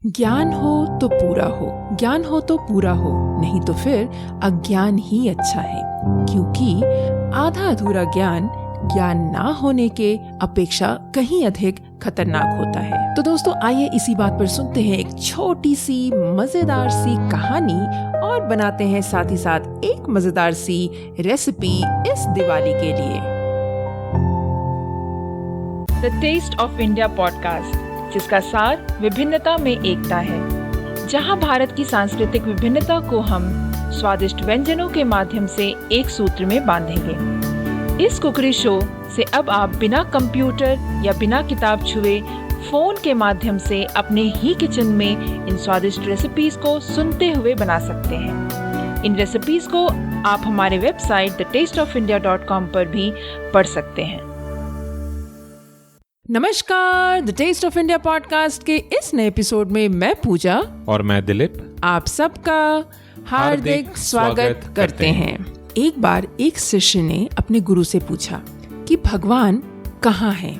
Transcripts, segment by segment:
ज्ञान हो तो पूरा हो, ज्ञान हो तो पूरा हो, नहीं तो फिर अज्ञान ही अच्छा है, क्योंकि आधा अधूरा ज्ञान ज्ञान ना होने के अपेक्षा कहीं अधिक खतरनाक होता है। तो दोस्तों आइए इसी बात पर सुनते हैं एक छोटी सी मजेदार सी कहानी और बनाते हैं साथ ही साथ एक मजेदार सी रेसिपी इस दिवाली के लिए। The taste of India podcast, जिसका सार विभिन्नता में एकता है, जहां भारत की सांस्कृतिक विभिन्नता को हम स्वादिष्ट व्यंजनों के माध्यम से एक सूत्र में बांधेंगे। इस कुकरी शो से अब आप बिना कंप्यूटर या बिना किताब छुए फोन के माध्यम से अपने ही किचन में इन स्वादिष्ट रेसिपीज को सुनते हुए बना सकते हैं। इन रेसिपीज को आप हमारे वेबसाइट thetasteofindia.com पर भी पढ़ सकते हैं। नमस्कार, the taste of India podcast के इस नए एपिसोड में मैं पूजा और मैं दिलीप आप सबका हार्दिक स्वागत करते हैं। एक बार एक शिष्य ने अपने गुरु से पूछा कि भगवान कहाँ है।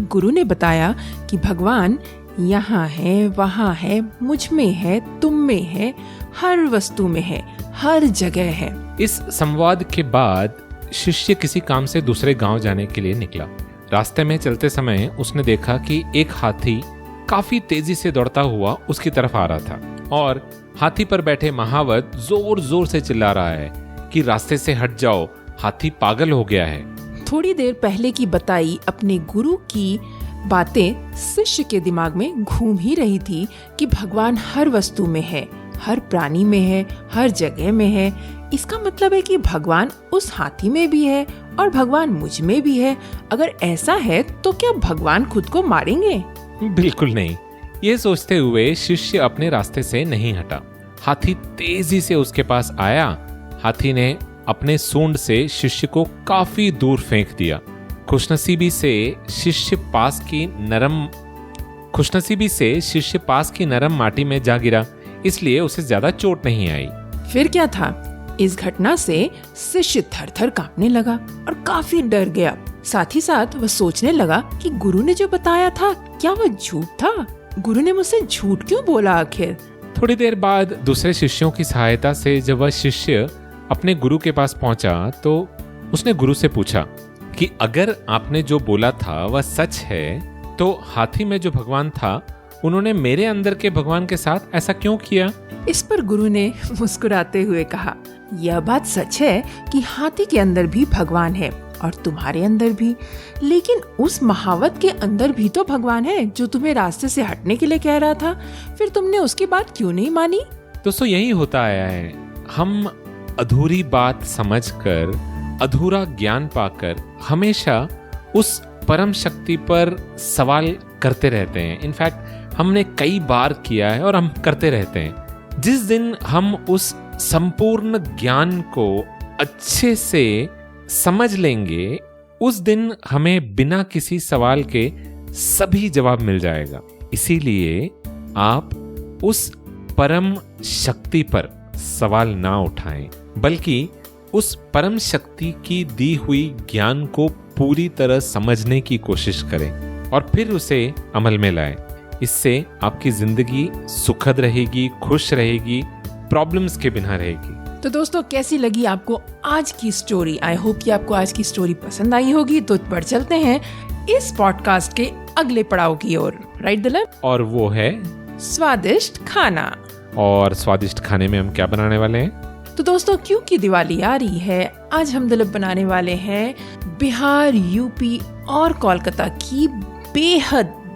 गुरु ने बताया कि भगवान यहाँ है, वहाँ है, मुझ में है, तुम में है, हर वस्तु में है, हर जगह है। इस संवाद के बाद शिष्य किसी काम से दूसरे गांव जाने के लिए निकला। रास्ते में चलते समय उसने देखा कि एक हाथी काफी तेजी से दौड़ता हुआ उसकी तरफ आ रहा था और हाथी पर बैठे महावत जोर जोर से चिल्ला रहा है कि रास्ते से हट जाओ, हाथी पागल हो गया है। थोड़ी देर पहले की बताई अपने गुरु की बातें शिष्य के दिमाग में घूम ही रही थी कि भगवान हर वस्तु में है, हर प्राणी में है, हर जगह में है। इसका मतलब है कि भगवान उस हाथी में भी है और भगवान मुझ में भी है। अगर ऐसा है तो क्या भगवान खुद को मारेंगे? बिल्कुल नहीं। ये सोचते हुए शिष्य अपने रास्ते से नहीं हटा। हाथी तेजी से उसके पास आया। हाथी ने अपने सूंड से शिष्य को काफी दूर फेंक दिया। खुशनसीबी से शिष्य पास की नरम माटी में जा गिरा, इसलिए उसे ज्यादा चोट नहीं आई। फिर क्या था? इस घटना से शिष्य थर-थर कांपने लगा और काफी डर गया। साथ ही साथ वह सोचने लगा कि गुरु ने जो बताया था क्या वह झूठ था? गुरु ने मुझसे झूठ क्यों बोला आखिर? थोड़ी देर बाद दूसरे शिष्यों की सहायता से जब वह शिष्य अपने गुरु के पास पहुंचा तो उसने गुरु से पूछा कि अगर आपने जो बोला था वह सच है तो हाथी में जो भगवान था उन्होंने मेरे अंदर के भगवान के साथ ऐसा क्यों किया? इस पर गुरु ने मुस्कुराते हुए कहा, यह बात सच है कि हाथी के अंदर भी भगवान है और तुम्हारे अंदर भी, लेकिन उस महावत के अंदर भी तो भगवान है जो तुम्हें रास्ते से हटने के लिए कह रहा था। फिर तुमने उसकी बात क्यों नहीं मानी? दोस्तों यही होता आया है। हम अधूरी बात समझकर, अधूरा ज्ञान पाकर हमेशा उस परम शक्ति पर सवाल करते रहते हैं। इनफैक्ट हमने कई बार किया है और हम करते रहते हैं। जिस दिन हम उस संपूर्ण ज्ञान को अच्छे से समझ लेंगे उस दिन हमें बिना किसी सवाल के सभी जवाब मिल जाएगा। इसीलिए आप उस परम शक्ति पर सवाल ना उठाएं, बल्कि उस परम शक्ति की दी हुई ज्ञान को पूरी तरह समझने की कोशिश करें और फिर उसे अमल में लाएं। इससे आपकी जिंदगी सुखद रहेगी, खुश रहेगी, प्रॉब्लम्स के बिना रहेगी। तो दोस्तों कैसी लगी आपको आज की स्टोरी? आई होप कि आपको आज की स्टोरी पसंद आई होगी। तो बढ़ चलते हैं इस पॉडकास्ट के अगले पड़ाव की ओर। राइट दिलीप? और वो है स्वादिष्ट खाना। और स्वादिष्ट खाने में हम क्या बनाने वाले हैं? तो दोस्तों क्योंकि दिवाली आ रही है, आज हम दिलीप बनाने वाले हैं बिहार, यूपी और कोलकाता की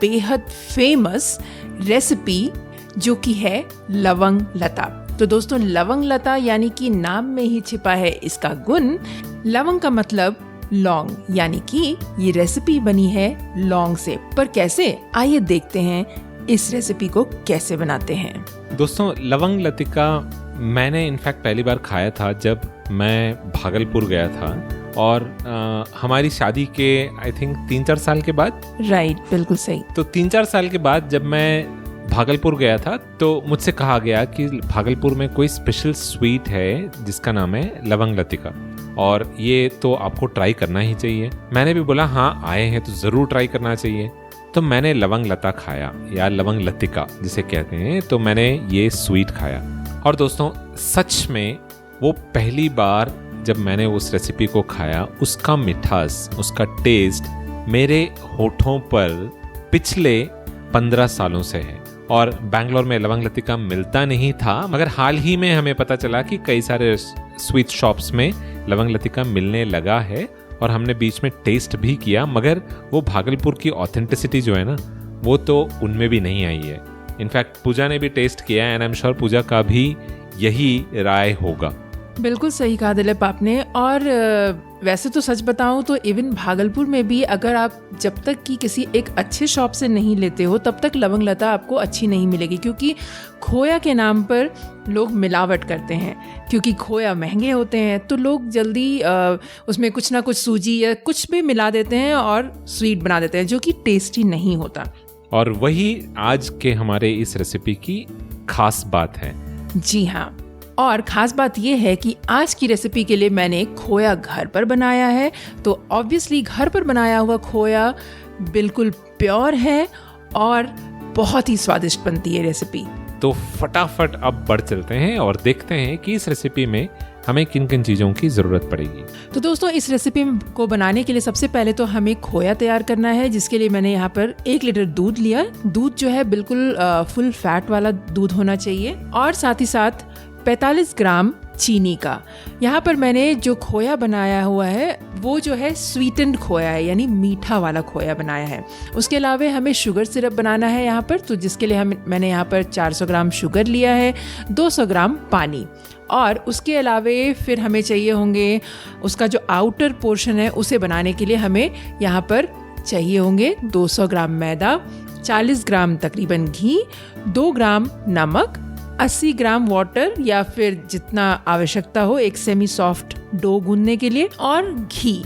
बेहद फेमस रेसिपी जो कि है लवंग लता। तो दोस्तों लवंग लता यानी कि नाम में ही छिपा है इसका गुण। लवंग का मतलब लौंग, यानी कि ये रेसिपी बनी है लौंग से। पर कैसे? आइए देखते हैं इस रेसिपी को कैसे बनाते हैं। दोस्तों लवंग लतिका मैंने इनफैक्ट पहली बार खाया था जब मैं भागलपुर गया था और हमारी शादी के आई थिंक 3-4 साल के बाद। राइट, बिल्कुल सही। तो 3-4 साल के बाद जब मैं भागलपुर गया था तो मुझसे कहा गया कि भागलपुर में कोई स्पेशल स्वीट है जिसका नाम है लवंग लतिका और ये तो आपको ट्राई करना ही चाहिए। मैंने भी बोला हाँ, आए हैं तो ज़रूर ट्राई करना चाहिए। तो मैंने लवंग लता खाया या लवंग लतिका जिसे कहते हैं, तो मैंने ये स्वीट खाया। और दोस्तों सच में वो पहली बार जब मैंने उस रेसिपी को खाया, उसका मिठास, उसका टेस्ट मेरे होठों पर पिछले 15 सालों से है। और बैंगलोर में लवंग लतिका मिलता नहीं था, मगर हाल ही में हमें पता चला कि कई सारे स्वीट शॉप्स में लवंग लतिका मिलने लगा है और हमने बीच में टेस्ट भी किया, मगर वो भागलपुर की ऑथेंटिसिटी जो है ना, वो तो उनमें भी नहीं आई है। इनफैक्ट पूजा ने भी टेस्ट किया है एंड आई एम श्योर पूजा का भी यही राय होगा। बिल्कुल सही कहा दिलीप आपने। और वैसे तो सच बताऊं तो इवन भागलपुर में भी अगर आप जब तक कि किसी एक अच्छे शॉप से नहीं लेते हो तब तक लवंग लता आपको अच्छी नहीं मिलेगी, क्योंकि खोया के नाम पर लोग मिलावट करते हैं। क्योंकि खोया महंगे होते हैं तो लोग जल्दी उसमें कुछ ना कुछ सूजी या कुछ भी मिला देते हैं और स्वीट बना देते हैं, जो कि टेस्टी नहीं होता। और वही आज के हमारे इस रेसिपी की खास बात है। जी हाँ, और ख़ास बात यह है कि आज की रेसिपी के लिए मैंने खोया घर पर बनाया है। तो ऑब्वियसली घर पर बनाया हुआ खोया बिल्कुल प्योर है और बहुत ही स्वादिष्ट बनती है रेसिपी। तो फटाफट अब बढ़ चलते हैं और देखते हैं कि इस रेसिपी में हमें किन किन चीज़ों की ज़रूरत पड़ेगी। तो दोस्तों इस रेसिपी को बनाने के लिए सबसे पहले तो हमें खोया तैयार करना है, जिसके लिए मैंने यहाँ पर 1 लीटर दूध लिया। दूध जो है बिल्कुल फुल फैट वाला दूध होना चाहिए, और साथ ही साथ 45 ग्राम चीनी का। यहाँ पर मैंने जो खोया बनाया हुआ है वो जो है स्वीटेंड खोया है, यानी मीठा वाला खोया बनाया है। उसके अलावा हमें शुगर सिरप बनाना है यहाँ पर, तो जिसके लिए मैंने यहाँ पर 400 ग्राम शुगर लिया है, 200 ग्राम पानी, और उसके अलावा फिर हमें चाहिए होंगे उसका जो आउटर पोर्शन है उसे बनाने के लिए हमें यहाँ पर चाहिए होंगे 200 ग्राम मैदा, 40 ग्राम तकरीबन घी, 2 ग्राम नमक, 80 ग्राम वाटर या फिर जितना आवश्यकता हो एक सेमी सॉफ्ट डो गूंदने के लिए, और घी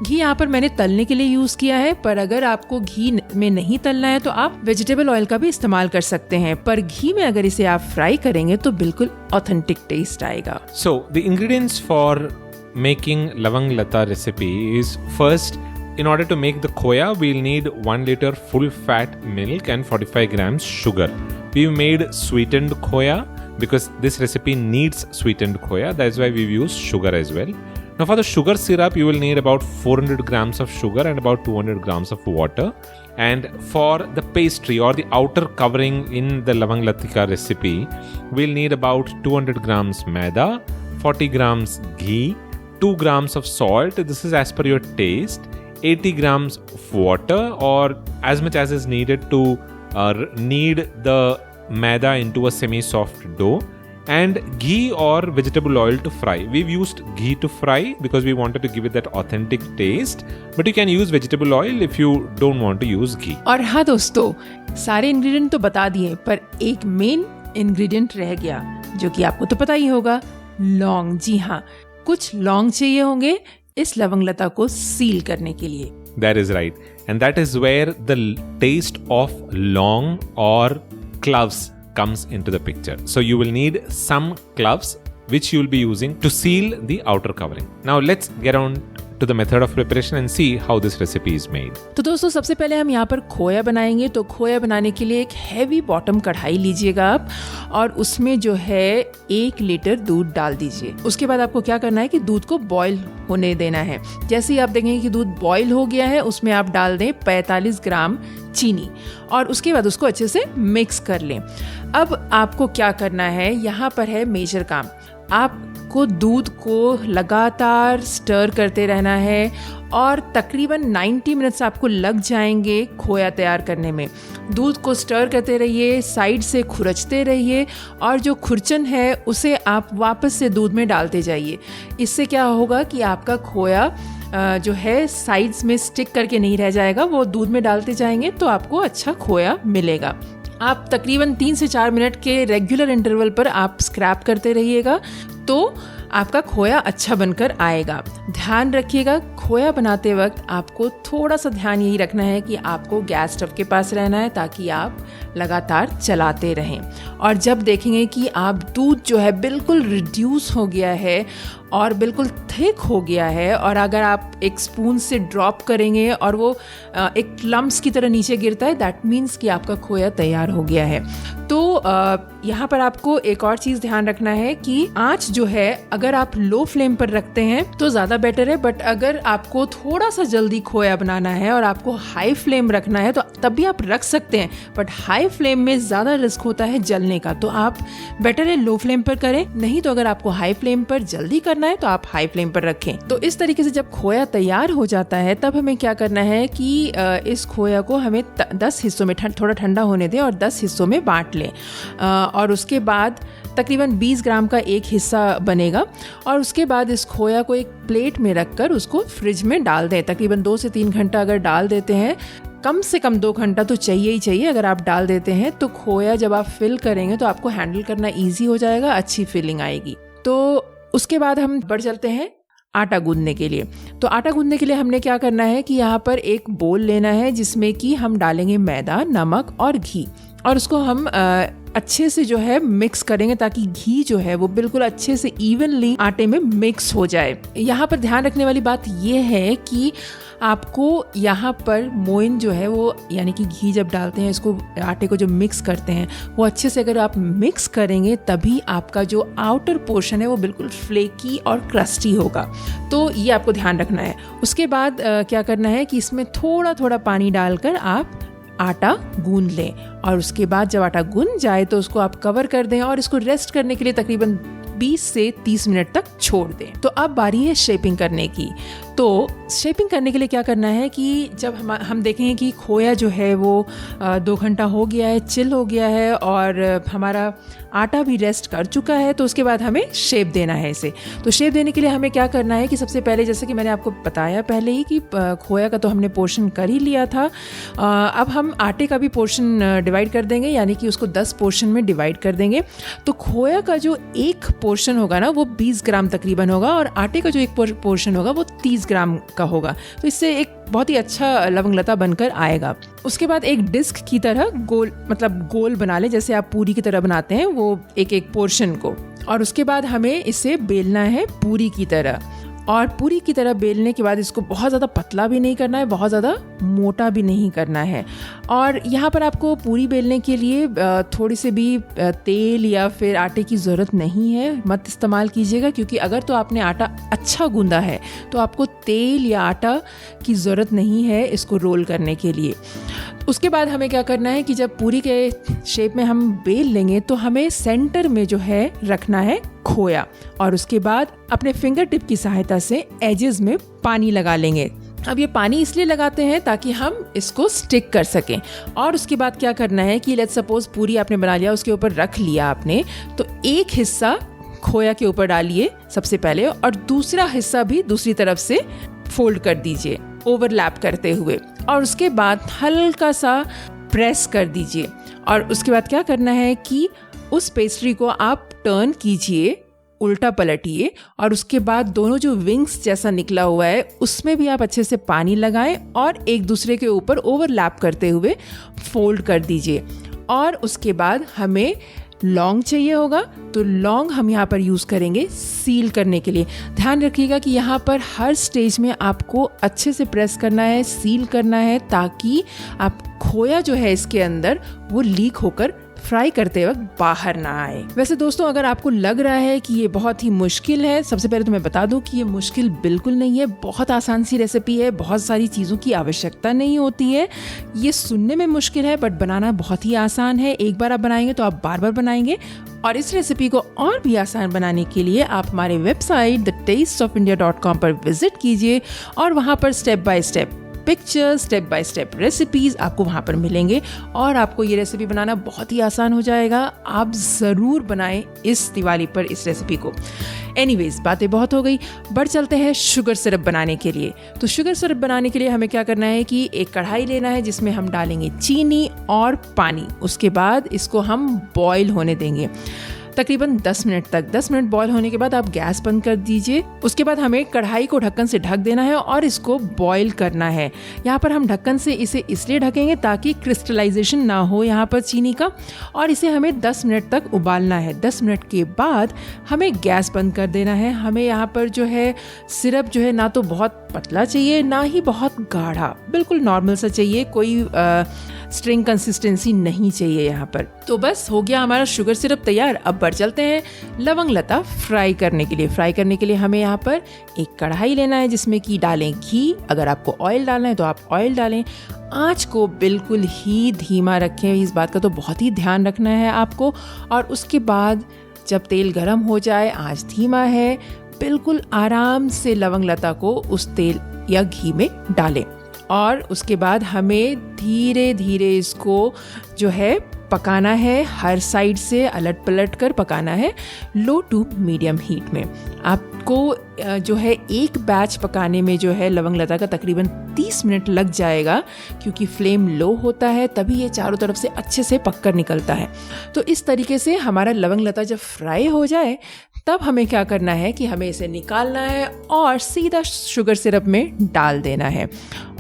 यहाँ पर मैंने तलने के लिए यूज किया है। पर अगर आपको घी में नहीं तलना है तो आप वेजिटेबल ऑयल का भी इस्तेमाल कर सकते हैं, पर घी में अगर इसे आप फ्राई करेंगे तो बिल्कुल ऑथेंटिक टेस्ट आएगा। So the ingredients for making lavang lata recipe is first, in order to make the khoya, we'll need 1 liter full fat milk and 45 grams sugar. We've made sweetened khoya because this recipe needs sweetened khoya. That's why we've used sugar as well. Now for the sugar syrup, you will need about 400 grams of sugar and about 200 grams of water. And for the pastry or the outer covering in the lavang latika recipe, we'll need about 200 grams maida, 40 grams ghee, 2 grams of salt. This is as per your taste. 80 grams of water, or as much as is needed to knead the maida into a semi-soft dough, and ghee or vegetable oil to fry. We've used ghee to fry because we wanted to give it that authentic taste, but you can use vegetable oil if you don't want to use ghee. और हाँ दोस्तों, सारे ingredient तो बता दिए, पर एक main ingredient रह गया जो कि आपको तो पता ही होगा, लौंग। जी हाँ, कुछ लौंग चाहिए होंगे इस लवंग लता को सील करने के लिए। That is right, and that is where the taste of long or cloves comes into the picture. So you will need some cloves which you will be using to seal the outer covering. Now let's get on to the method of preparation and see how this recipe is made. तो दोस्तों सबसे पहले हम यहाँ पर खोया बनाएंगे। तो खोया बनाने के लिए एक हैवी बॉटम कढ़ाई लीजिएगा आप, और उसमें जो है 1 लीटर दूध डाल दीजिए। उसके बाद आपको क्या करना है कि दूध को बॉईल होने देना है। जैसे ही आप देखेंगे कि दूध बॉईल हो गया है, उसमें आप डाल दें 45 ग्राम चीनी, और उसके बाद उसको अच्छे से मिक्स कर लें। अब आपको क्या करना है, यहाँ पर है मेजर काम। आपको दूध को लगातार स्टर करते रहना है, और तकरीबन 90 मिनट्स आपको लग जाएंगे खोया तैयार करने में। दूध को स्टर करते रहिए, साइड से खुरचते रहिए, और जो खुरचन है उसे आप वापस से दूध में डालते जाइए। इससे क्या होगा कि आपका खोया जो है साइड्स में स्टिक करके नहीं रह जाएगा, वो दूध में डालते जाएंगे तो आपको अच्छा खोया मिलेगा। आप तकरीबन 3 से 4 मिनट के रेगुलर इंटरवल पर आप स्क्रैप करते रहिएगा तो आपका खोया अच्छा बनकर आएगा। ध्यान रखिएगा, खोया बनाते वक्त आपको थोड़ा सा ध्यान यही रखना है कि आपको गैस स्टव के पास रहना है ताकि आप लगातार चलाते रहें। और जब देखेंगे कि आप दूध जो है बिल्कुल रिड्यूस हो गया है और बिल्कुल थिक हो गया है और अगर आप एक स्पून से ड्रॉप करेंगे और वो एक लम्प्स की तरह नीचे गिरता है, दैट मीन्स कि आपका खोया तैयार हो गया है। तो यहाँ पर आपको एक और चीज़ ध्यान रखना है कि आँच जो है अगर आप लो फ्लेम पर रखते हैं तो ज़्यादा बेटर है, बट अगर आपको थोड़ा सा जल्दी खोया बनाना है और आपको हाई फ्लेम रखना है तो तब भी आप रख सकते हैं, बट हाई फ्लेम में ज़्यादा रिस्क होता है जलने का, तो आप बेटर है लो फ्लेम पर करें। नहीं तो अगर आपको हाई फ्लेम पर जल्दी करना है तो आप हाई फ्लेम पर रखें। तो इस तरीके से जब खोया तैयार हो जाता है तब हमें क्या करना है कि इस खोया को हमें 10 हिस्सों में थोड़ा ठंडा होने दें और 10 हिस्सों में बांट लें और उसके बाद तकरीबन 20 ग्राम का एक हिस्सा बनेगा और उसके बाद इस खोया को एक प्लेट में रखकर उसको फ्रिज में डाल दें। तकरीबन 2 से 3 घंटा अगर डाल देते हैं, कम से कम 2 घंटा तो चाहिए ही चाहिए अगर आप डाल देते हैं, तो खोया जब आप फिल करेंगे तो आपको हैंडल करना ईजी हो जाएगा, अच्छी फिलिंग आएगी। तो उसके बाद हम बढ़ चलते हैं आटा गूंदने के लिए। तो आटा गूंदने के लिए हमने क्या करना है कि यहाँ पर एक बोल लेना है जिसमें कि हम डालेंगे मैदा, नमक और घी और उसको हम अच्छे से जो है मिक्स करेंगे ताकि घी जो है वो बिल्कुल अच्छे से इवनली आटे में मिक्स हो जाए। यहाँ पर ध्यान रखने वाली बात ये है कि आपको यहाँ पर मोइन जो है वो यानी कि घी जब डालते हैं इसको आटे को जो मिक्स करते हैं वो अच्छे से अगर आप मिक्स करेंगे तभी आपका जो आउटर पोर्शन है वो बिल्कुल फ्लेकी और क्रस्टी होगा। तो ये आपको ध्यान रखना है। उसके बाद क्या करना है कि इसमें थोड़ा थोड़ा पानी डालकर आप आटा गूंद लें और उसके बाद जब आटा गूंद जाए तो उसको आप कवर कर दें और इसको रेस्ट करने के लिए तकरीबन 20 से 30 मिनट तक छोड़ दें। तो अब बारी है शेपिंग करने की। तो शेपिंग करने के लिए क्या करना है कि जब हम देखेंगे कि खोया जो है वो 2 घंटा हो गया है, चिल हो गया है और हमारा आटा भी रेस्ट कर चुका है, तो उसके बाद हमें शेप देना है इसे। तो शेप देने के लिए हमें क्या करना है कि सबसे पहले, जैसे कि मैंने आपको बताया पहले ही कि खोया का तो हमने पोर्शन कर ही लिया था, अब हम आटे का भी पोर्शन डिवाइड कर देंगे, यानी कि उसको 10 पोर्शन में डिवाइड कर देंगे। तो खोया का जो एक पोर्शन होगा ना वो 20 ग्राम तकरीबन होगा और आटे का जो एक पोर्शन होगा वो 30 ग्राम का होगा। तो इससे एक बहुत ही अच्छा लवंग लता बनकर आएगा। उसके बाद एक डिस्क की तरह गोल बना लें, जैसे आप पूरी की तरह बनाते हैं वो एक पोर्शन को, और उसके बाद हमें इसे बेलना है पूरी की तरह। और पूरी की तरह बेलने के बाद इसको बहुत ज़्यादा पतला भी नहीं करना है, बहुत ज़्यादा मोटा भी नहीं करना है। और यहाँ पर आपको पूरी बेलने के लिए थोड़ी सी भी तेल या फिर आटे की ज़रूरत नहीं है, मत इस्तेमाल कीजिएगा, क्योंकि अगर तो आपने आटा अच्छा गूंदा है तो आपको तेल या आटा की ज़रूरत नहीं है इसको रोल करने के लिए। उसके बाद हमें क्या करना है कि जब पूरी के शेप में हम बेल लेंगे तो हमें सेंटर में जो है रखना है खोया, और उसके बाद अपने फिंगर टिप की सहायता से एजेस में पानी लगा लेंगे। अब ये पानी इसलिए लगाते हैं ताकि हम इसको स्टिक कर सकें। और उसके बाद क्या करना है कि लेट्स सपोज पूरी आपने बना लिया, उसके ऊपर रख लिया आपने, तो एक हिस्सा खोया के ऊपर डालिए सबसे पहले और दूसरा हिस्सा भी दूसरी तरफ से फोल्ड कर दीजिए ओवरलैप करते हुए, और उसके बाद हल्का सा प्रेस कर दीजिए। और उसके बाद क्या करना है कि उस पेस्ट्री को आप टर्न कीजिए, उल्टा पलटिए, और उसके बाद दोनों जो विंग्स जैसा निकला हुआ है उसमें भी आप अच्छे से पानी लगाएं और एक दूसरे के ऊपर ओवरलैप करते हुए फोल्ड कर दीजिए। और उसके बाद हमें लौंग चाहिए होगा, तो लौंग हम यहाँ पर यूज़ करेंगे सील करने के लिए। ध्यान रखिएगा कि यहाँ पर हर स्टेज में आपको अच्छे से प्रेस करना है, सील करना है, ताकि आप खोया जो है इसके अंदर वो लीक होकर फ्राई करते वक्त बाहर ना आए। वैसे दोस्तों, अगर आपको लग रहा है कि ये बहुत ही मुश्किल है, सबसे पहले तो मैं बता दूं कि ये मुश्किल बिल्कुल नहीं है, बहुत आसान सी रेसिपी है, बहुत सारी चीज़ों की आवश्यकता नहीं होती है। ये सुनने में मुश्किल है बट बनाना बहुत ही आसान है। एक बार आप बनाएंगे तो आप बार बार बनाएंगे। और इस रेसिपी को और भी आसान बनाने के लिए आप हमारे वेबसाइट thetasteofindia.com पर विजिट कीजिए और वहाँ पर step by step pictures, step by step recipes आपको वहाँ पर मिलेंगे और आपको ये रेसिपी बनाना बहुत ही आसान हो जाएगा। आप ज़रूर बनाएं इस दिवाली पर इस रेसिपी को। एनीवेज, बातें बहुत हो गई, बढ़ चलते हैं शुगर सिरप बनाने के लिए। तो शुगर सिरप बनाने के लिए हमें क्या करना है कि एक कढ़ाई लेना है जिसमें हम डालेंगे चीनी और पानी। उसके बाद इसको हम बॉईल होने देंगे। तकरीबन 10 मिनट तक। 10 मिनट बॉईल होने के बाद आप गैस बंद कर दीजिए। उसके बाद हमें कढ़ाई को ढक्कन से ढक देना है और इसको बॉईल करना है। यहाँ पर हम ढक्कन से इसे इसलिए ढकेंगे ताकि क्रिस्टलाइजेशन ना हो यहाँ पर चीनी का, और इसे हमें 10 मिनट तक उबालना है। 10 मिनट के बाद हमें गैस बंद कर देना है। हमें यहाँ पर जो है सिरप जो है ना तो बहुत पतला चाहिए ना ही बहुत गाढ़ा, बिल्कुल नॉर्मल सा चाहिए, कोई स्ट्रिंग कंसिस्टेंसी नहीं चाहिए यहाँ पर। तो बस हो गया हमारा शुगर सिरप तैयार। अब बढ़ चलते हैं लवंग लता फ्राई करने के लिए। फ्राई करने के लिए हमें यहाँ पर एक कढ़ाई लेना है जिसमें कि डालें घी। अगर आपको ऑयल डालना है तो आप ऑयल डालें। आँच को बिल्कुल ही धीमा रखें, इस बात का तो बहुत ही ध्यान रखना है आपको। और उसके बाद जब तेल गर्म हो जाए, आँच धीमा है, बिल्कुल आराम से लवंग लता को उस तेल या घी में डालें और उसके बाद हमें धीरे धीरे इसको जो है पकाना है। हर साइड से अलट पलट कर पकाना है, लो टू मीडियम हीट में। आपको जो है एक बैच पकाने में जो है लवंग लता का तकरीबन 30 मिनट लग जाएगा, क्योंकि फ्लेम लो होता है तभी ये चारों तरफ से अच्छे से पककर निकलता है। तो इस तरीके से हमारा लवंग लता जब फ्राई हो जाए तब हमें क्या करना है कि हमें इसे निकालना है और सीधा शुगर सिरप में डाल देना है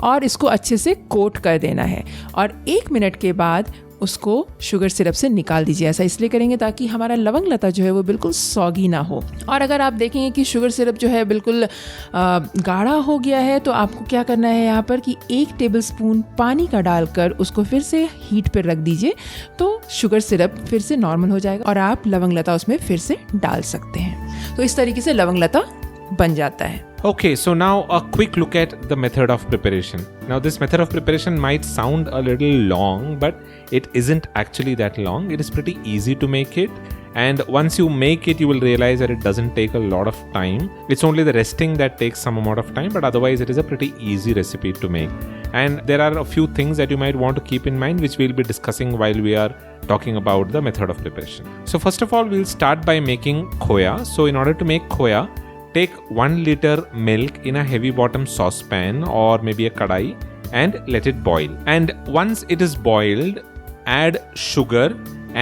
और इसको अच्छे से कोट कर देना है। और 1 मिनट के बाद उसको शुगर सिरप से निकाल दीजिए। ऐसा इसलिए करेंगे ताकि हमारा लवंग लता जो है वो बिल्कुल सॉगी ना हो। और अगर आप देखेंगे कि शुगर सिरप जो है बिल्कुल गाढ़ा हो गया है तो आपको क्या करना है यहाँ पर कि 1 टेबलस्पून पानी का डालकर उसको फिर से हीट पर रख दीजिए, तो शुगर सिरप फिर से नॉर्मल हो जाएगा और आप लवंग लता उसमें फिर से डाल सकते हैं। तो इस तरीके से लवंग लता बन जाता है। Okay, so now a quick look at the method of preparation. Now this method of preparation might sound a little long, but it isn't actually that long. It is pretty easy to make it, and once you make it, you will realize that it doesn't take a lot of time. It's only the resting that takes some amount of time, but otherwise it is a pretty easy recipe to make. And there are a few things that you might want to keep in mind, which we'll be discussing while we are talking about the method of preparation. So first of all, we'll start by making khoya. So in order to make khoya, take 1 liter milk in a heavy bottom saucepan or maybe a kadai and let it boil. And once it is boiled, add sugar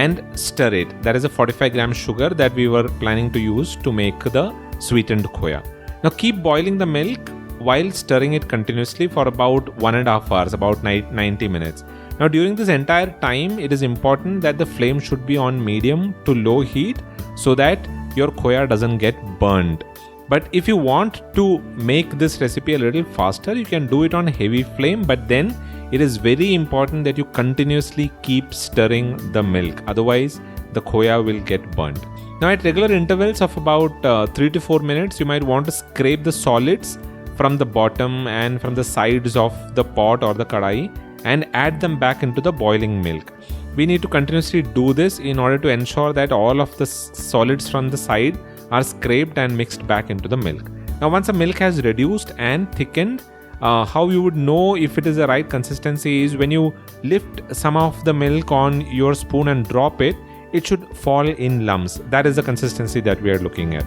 and stir it. That is a 45 gram sugar that we were planning to use to make the sweetened khoya. Now keep boiling the milk while stirring it continuously for about 1.5 hours, about 90 minutes. Now during this entire time, it is important that the flame should be on medium to low heat so that your khoya doesn't get burned. But if you want to make this recipe a little faster, you can do it on heavy flame, but then it is very important that you continuously keep stirring the milk. Otherwise, the khoya will get burnt. Now at regular intervals of about 3 to 4 minutes, you might want to scrape the solids from the bottom and from the sides of the pot or the kadai and add them back into the boiling milk. We need to continuously do this in order to ensure that all of the solids from the side are scraped and mixed back into the milk. Now once the milk has reduced and thickened, how you would know if it is the right consistency is when you lift some of the milk on your spoon and drop it, it should fall in lumps. That is the consistency that we are looking at.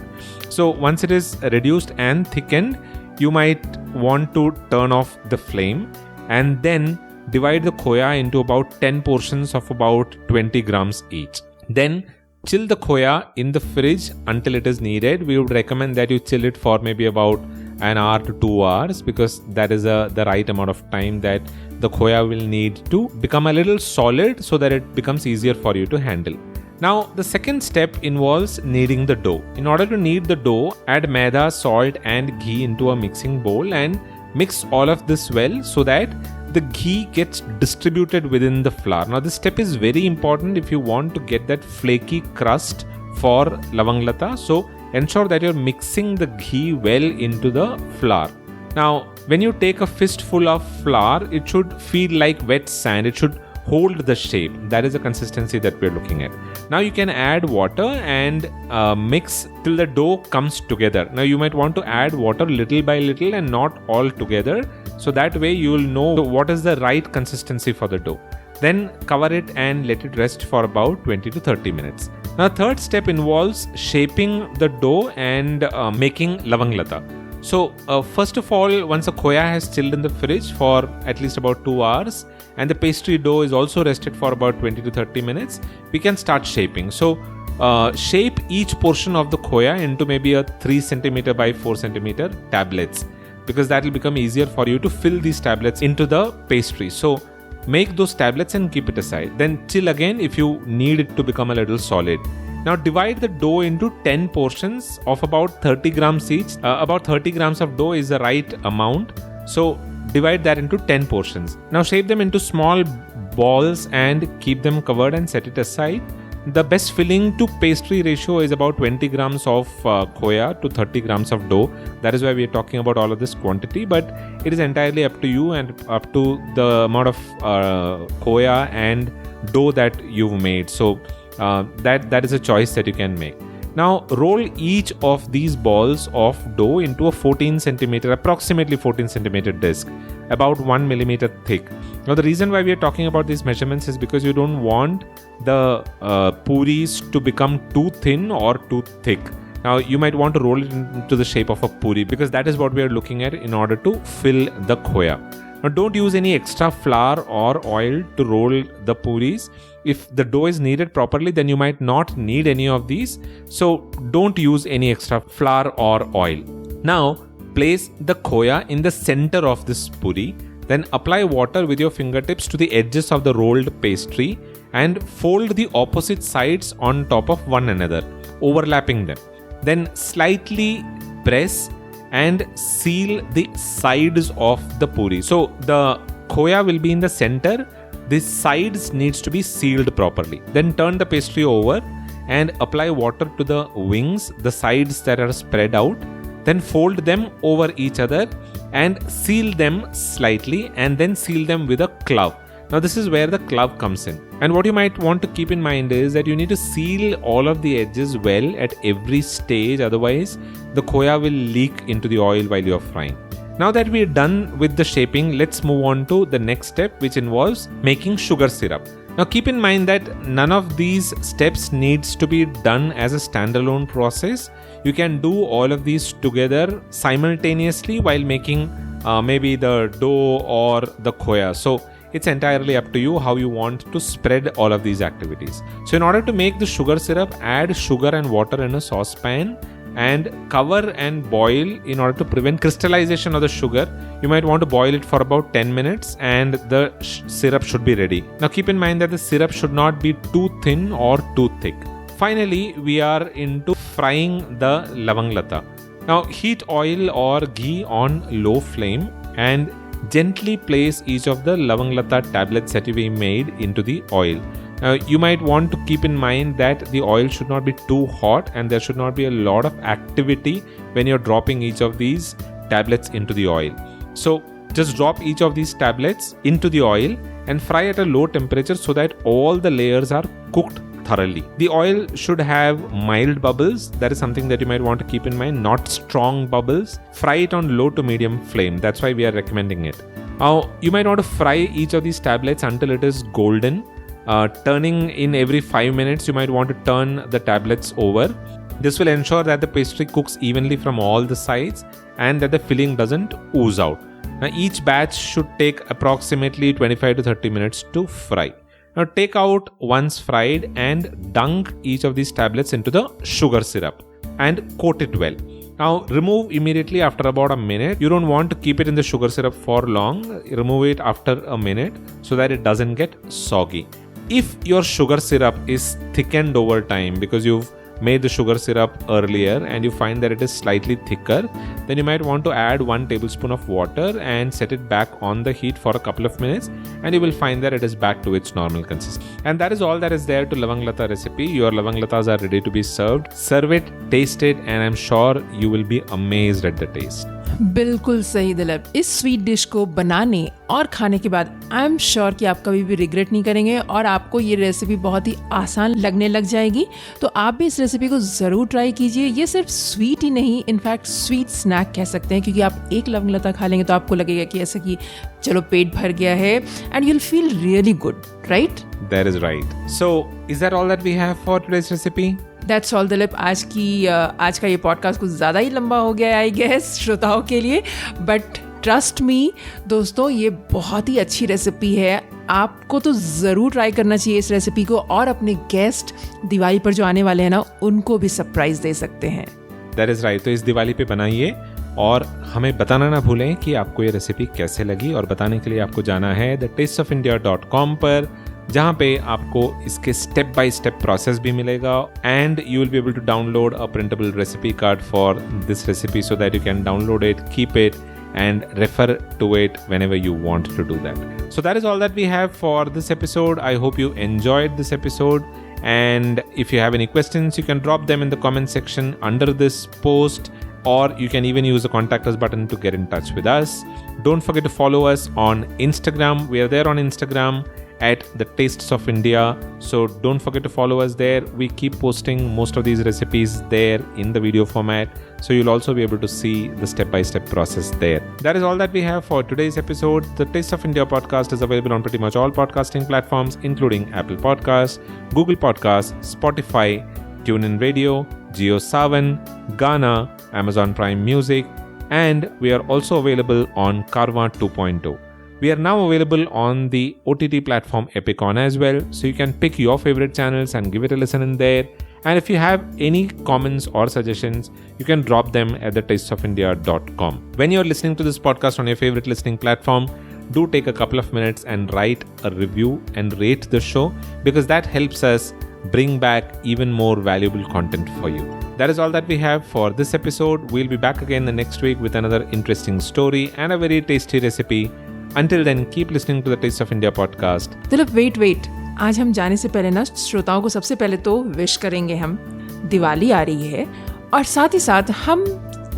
So once it is reduced and thickened, you might want to turn off the flame and then divide the khoya into about 10 portions of about 20 grams each. Then chill the khoya in the fridge until it is needed. We would recommend that you chill it for maybe about an hour to 2 hours because that is the right amount of time that the khoya will need to become a little solid so that it becomes easier for you to handle. Now the second step involves kneading the dough. In order to knead the dough, add maida, salt and ghee into a mixing bowl and mix all of this well so that the ghee gets distributed within the flour. Now this step is very important if you want to get that flaky crust for lavang lata. So ensure that you're mixing the ghee well into the flour. Now when you take a fistful of flour, it should feel like wet sand. It should hold the shape. That is the consistency that we're looking at. Now you can add water and mix till the dough comes together. Now you might want to add water little by little and not all together. So that way you will know what is the right consistency for the dough. Then cover it and let it rest for about 20 to 30 minutes. Now third step involves shaping the dough and making lavang lata. So first of all, once the khoya has chilled in the fridge for at least about 2 hours and the pastry dough is also rested for about 20 to 30 minutes, we can start shaping. So shape each portion of the khoya into maybe a 3 centimeter by 4 centimeter tablets, because that will become easier for you to fill these tablets into the pastry. So make those tablets and keep it aside. Then chill again if you need it to become a little solid. Now divide the dough into 10 portions of about 30 grams each. About 30 grams of dough is the right amount. So divide that into 10 portions. Now shape them into small balls and keep them covered and set it aside. The best filling to pastry ratio is about 20 grams of khoya to 30 grams of dough. That is why we are talking about all of this quantity, but it is entirely up to you and up to the amount of khoya and dough that you've made. So that is a choice that you can make. Now roll each of these balls of dough into a approximately 14 centimeter disc, about 1 millimeter thick. Now the reason why we are talking about these measurements is because you don't want the puris to become too thin or too thick. Now you might want to roll it into the shape of a puri, because that is what we are looking at in order to fill the khoya. Now don't use any extra flour or oil to roll the puris. If the dough is kneaded properly, then you might not need any of these. So don't use any extra flour or oil. Now place the khoya in the center of this puri. Then apply water with your fingertips to the edges of the rolled pastry and fold the opposite sides on top of one another, overlapping them. Then slightly press and seal the sides of the puri. So the khoya will be in the center. The sides needs to be sealed properly. Then turn the pastry over and apply water to the wings, the sides that are spread out. Then fold them over each other and seal them slightly, and then seal them with a clove. Now this is where the clove comes in. And what you might want to keep in mind is that you need to seal all of the edges well at every stage, otherwise the khoya will leak into the oil while you are frying. Now that we are done with the shaping, let's move on to the next step, which involves making sugar syrup. Now keep in mind that none of these steps needs to be done as a standalone process. You can do all of these together simultaneously while making maybe the dough or the khoya. So it's entirely up to you how you want to spread all of these activities. So in order to make the sugar syrup, add sugar and water in a saucepan and cover and boil in order to prevent crystallization of the sugar. You might want to boil it for about 10 minutes and the syrup should be ready. Now keep in mind that the syrup should not be too thin or too thick. Finally, we are into frying the lavang lata. Now heat oil or ghee on low flame and gently place each of the lavang lata tablets that we made into the oil. You might want to keep in mind that the oil should not be too hot and there should not be a lot of activity when you're dropping each of these tablets into the oil. So just drop each of these tablets into the oil and fry at a low temperature so that all the layers are cooked thoroughly. The oil should have mild bubbles. That is something that you might want to keep in mind, not strong bubbles. Fry it on low to medium flame. That's why we are recommending it. Now, you might want to fry each of these tablets until it is golden. Turning in every 5 minutes, you might want to turn the tablets over. This will ensure that the pastry cooks evenly from all the sides and that the filling doesn't ooze out. Now, each batch should take approximately 25 to 30 minutes to fry. Now take out once fried and dunk each of these tablets into the sugar syrup and coat it well. Now remove immediately after about a minute. You don't want to keep it in the sugar syrup for long. Remove it after a minute so that it doesn't get soggy. If your sugar syrup is thickened over time because you've made the sugar syrup earlier and you find that it is slightly thicker, then you might want to add 1 tablespoon of water and set it back on the heat for a couple of minutes, and you will find that it is back to its normal consistency. And that is all that is there to lavang lata recipe. Your lavang latas are ready to be served. Serve it, taste it, and I'm sure you will be amazed at the taste. बिल्कुल सही दिलीप। इस sweet dish को बनाने और खाने के बाद I am sure कि आप कभी भी रिग्रेट नहीं करेंगे और आपको ये रेसिपी बहुत ही आसान लगने लग जाएगी। तो आप भी इस रेसिपी को ज़रूर ट्राई कीजिए। ये सिर्फ स्वीट ही नहीं, इनफैक्ट स्वीट स्नैक कह सकते हैं, क्योंकि आप एक लवंग लता खा लेंगे तो आपको लगेगा कि ऐसा कि चलो पेट भर गया है and you will feel really good, right? That is right. So, is that all that we have for today's recipe? That's all Dilip. आज का ये पॉडकास्ट कुछ ज़्यादा ही लंबा हो गया आई गेस श्रोताओं के लिए, बट ट्रस्ट मी दोस्तों, ये बहुत ही अच्छी रेसिपी है। आपको तो ज़रूर ट्राई करना चाहिए इस रेसिपी को, और अपने गेस्ट दिवाली पर जो आने वाले हैं ना, उनको भी सरप्राइज दे सकते हैं। That is right. तो इस दिवाली पे बनाइए और हमें बताना ना भूलें कि आपको ये रेसिपी कैसे लगी। और बताने के लिए आपको जाना है thetasteofindia.com पर, जहाँ पे आपको इसके स्टेप बाय स्टेप प्रोसेस भी मिलेगा, and you will be able to download a printable recipe card for this recipe so that you can download it, keep it and refer to it whenever you want to do that. So that is all that we have for this episode. I hope you enjoyed this episode, and if you have any questions, you can drop them in the comment section under this post, or you can even use the contact us button to get in touch with us. Don't forget to follow us on Instagram. We are there on Instagram at The Tastes of India. So don't forget to follow us there. We keep posting most of these recipes there in the video format. So you'll also be able to see the step-by-step process there. That is all that we have for today's episode. The Taste of India podcast is available on pretty much all podcasting platforms, including Apple Podcasts, Google Podcasts, Spotify, TuneIn Radio, JioSaavn, Gaana, Amazon Prime Music, and we are also available on Carvaan 2.0. We are now available on the OTT platform Epicon as well, so you can pick your favorite channels and give it a listen in there. And if you have any comments or suggestions, you can drop them at thetasteofindia.com. When you're listening to this podcast on your favorite listening platform, do take a couple of minutes and write a review and rate the show, because that helps us bring back even more valuable content for you. That is all that we have for this episode. We'll be back again the next week with another interesting story and a very tasty recipe. Until then, keep listening to the Taste of India podcast. Dilip वेट, आज हम जाने से पहले ना श्रोताओं को सबसे पहले तो विश करेंगे। हम दिवाली आ रही है, और साथ ही साथ हम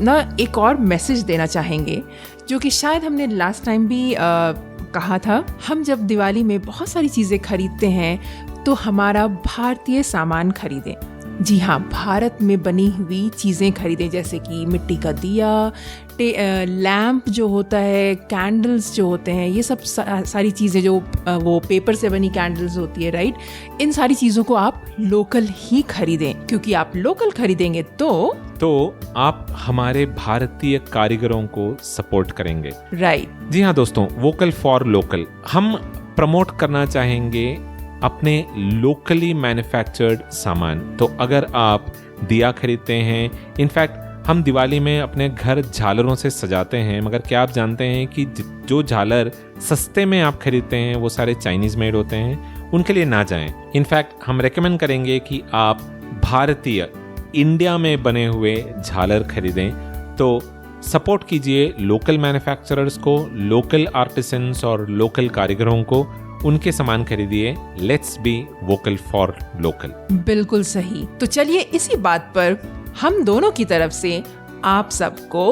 ना एक और मैसेज देना चाहेंगे, जो कि शायद हमने लास्ट टाइम भी कहा था। हम जब दिवाली में बहुत सारी चीज़ें खरीदते हैं तो हमारा भारतीय सामान खरीदें। जी हाँ, भारत में बनी हुई चीज़ें खरीदें, जैसे कि मिट्टी का दिया, लैम्प जो होता है, कैंडल्स जो होते हैं, ये सब सारी चीज़ें जो वो पेपर से बनी कैंडल्स होती है, राइट। इन सारी चीज़ों को आप लोकल ही खरीदें, क्योंकि आप लोकल खरीदेंगे तो आप हमारे भारतीय कारीगरों को सपोर्ट करेंगे, राइट। जी हाँ दोस्तों, वोकल फॉर लोकल हम प्रमोट करना चाहेंगे अपने लोकली मैन्युफैक्चर्ड सामान। तो अगर आप दिया खरीदते हैं, इनफैक्ट हम दिवाली में अपने घर झालरों से सजाते हैं, मगर क्या आप जानते हैं कि जो झालर सस्ते में आप खरीदते हैं वो सारे चाइनीज़ मेड होते हैं, उनके लिए ना जाएं। इनफैक्ट हम रेकमेंड करेंगे कि आप भारतीय, इंडिया में बने हुए झालर खरीदें। तो सपोर्ट कीजिए लोकल मैन्युफैक्चरर्स को, लोकल आर्टिसंस और लोकल कारीगरों को, उनके सामान खरीदिए। Let's be vocal for local. बिल्कुल सही। तो चलिए इसी बात पर हम दोनों की तरफ से आप सबको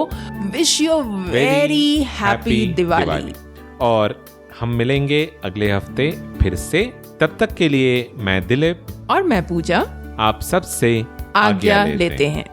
wish you very happy Diwali. और हम मिलेंगे अगले हफ्ते फिर से। तब तक के लिए मैं दिलीप और मैं पूजा आप सबसे आज्ञा लेते हैं।